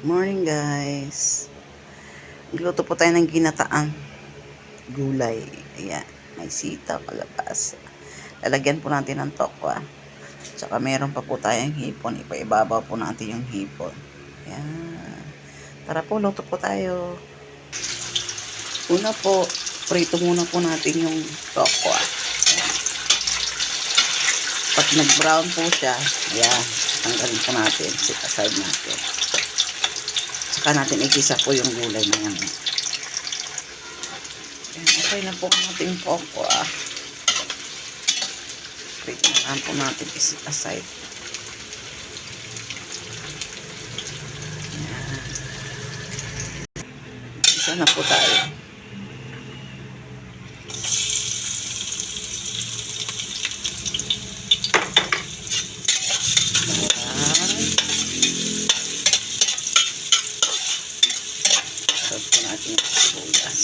Morning guys. Magluto po tayo ng ginataang gulay. Ayan. May sitaw, kalabasa. Lalagyan po natin ng tokwa. Tsaka meron pa po tayong hipon. Ipaibabaw po natin yung hipon. Ayan. Tara po, luto po tayo. Una po, prito muna po natin yung tokwa. Ayan. Pag nag-brown po siya, ayan, tanggalin po natin. Set aside natin. Saka natin igisa po yung gulay na yan. Ayan, okay na po ang ating tokwa. Prito na lang po natin iset aside. Ayan. Isa na po tayo. Sarap po natin yung sibuyas.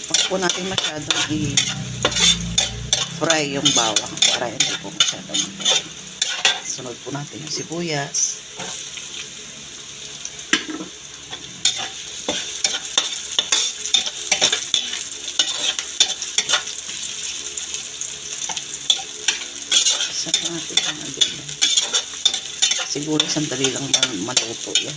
Huwag po natin masyadong i-fry yung bawang para hindi po masyadong mag-fry. Sunod po natin yung sibuyas. Isa po natin ang ganyan. Siguro sandali lang maluto yan.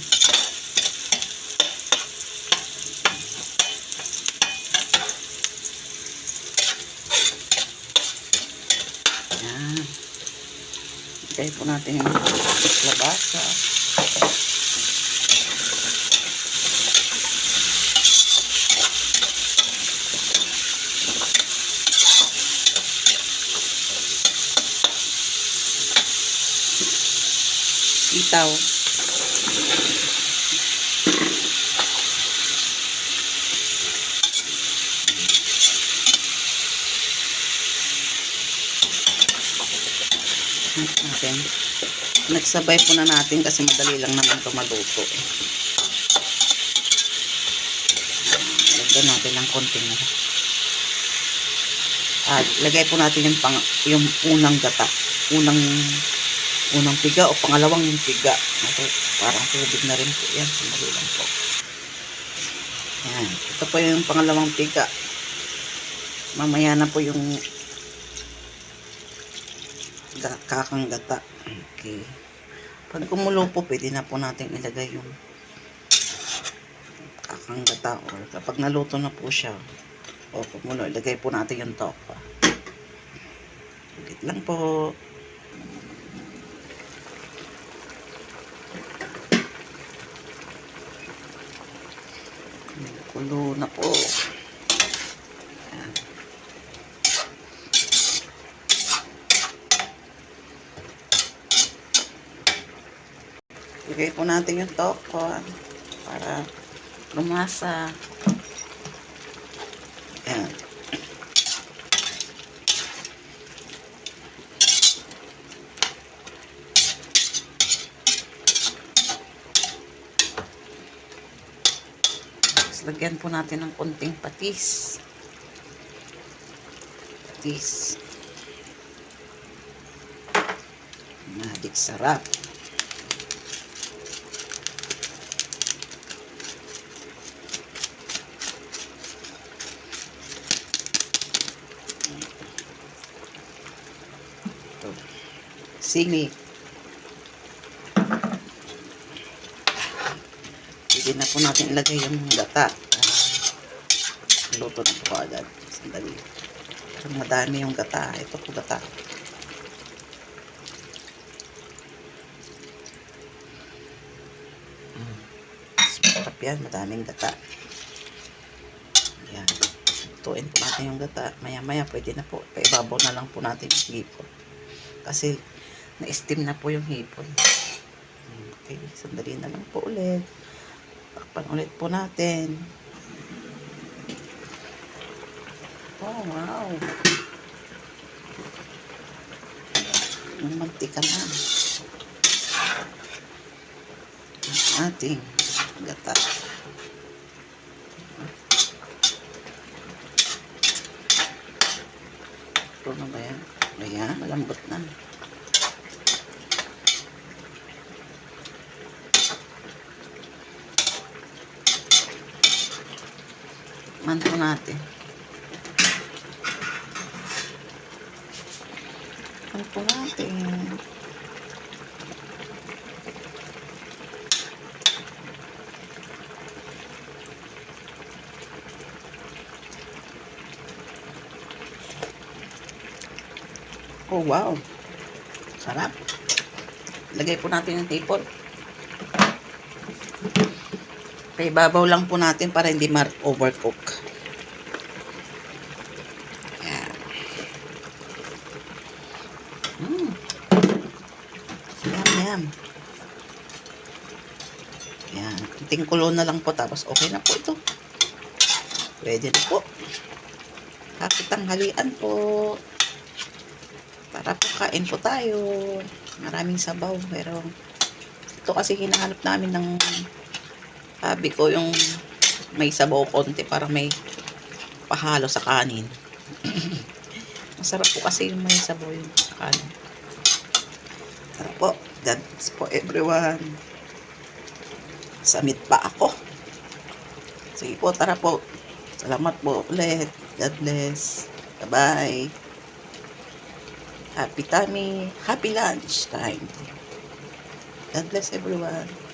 Yan. Ikay po natin yung labasa. Sitaw. Natin. Nagsabay po na natin kasi madali lang naman ito maluto. Lagyan natin ng konting lagay po natin yung unang gata. Unang piga o pangalawang piga. Ito, parang tubig na rin po yan. Sandali lang po. Yan. Ito po yung pangalawang piga. Mamaya na po yung kakang gata. Okay. Pag kumulo po, pwede na po natin ilagay yung kakang gata. Or kapag naluto na po siya, o kumulo, ilagay po natin yung tokwa. Higit lang po. Kulo na po. Ayan. Ilagay po natin yung tokwa para lumasa. Ayan. Lagyan po natin ng konting patis. Madik sarap. Sili. Pwede na po natin ilagay yung gata. Luto na po agad. Sandali. Parang madami yung gata. Ito po gata. Sarap yan. Madaming gata. Ayan. Lutuin po natin yung gata. Maya-maya pwede na po. Paibabaw na lang po natin yung hipon. Kasi na-steam na po yung hipon. Okay. Sandali na lang po ulit. Takpan ulit po natin. Oh, wow. Yung mantika na. Ang ating gata. Ito na ba yan? Ayan, malambot na. Tikman po natin. Tikman po natin. Oh, wow. Sarap. Lagay po natin yung tipon. Okay, babaw lang po natin para hindi ma-overcook. Yan. Yum, yum. Yan. Kunting kulo na lang po tapos okay na po ito. Pwede na po. Happy tanghalian po. Tara po, kain po tayo. Maraming sabaw. Pero ito kasi hinahanap namin ng sabi ko yung may sabaw konti para may pahalo sa kanin. Masarap po kasi yung may sabaw yung sa kanin. Tara po. That's po everyone. Samit pa ako. Sige po, tara po. Salamat po ulit. God bless. Bye-bye. Happy tummy. Happy lunch time. God bless everyone.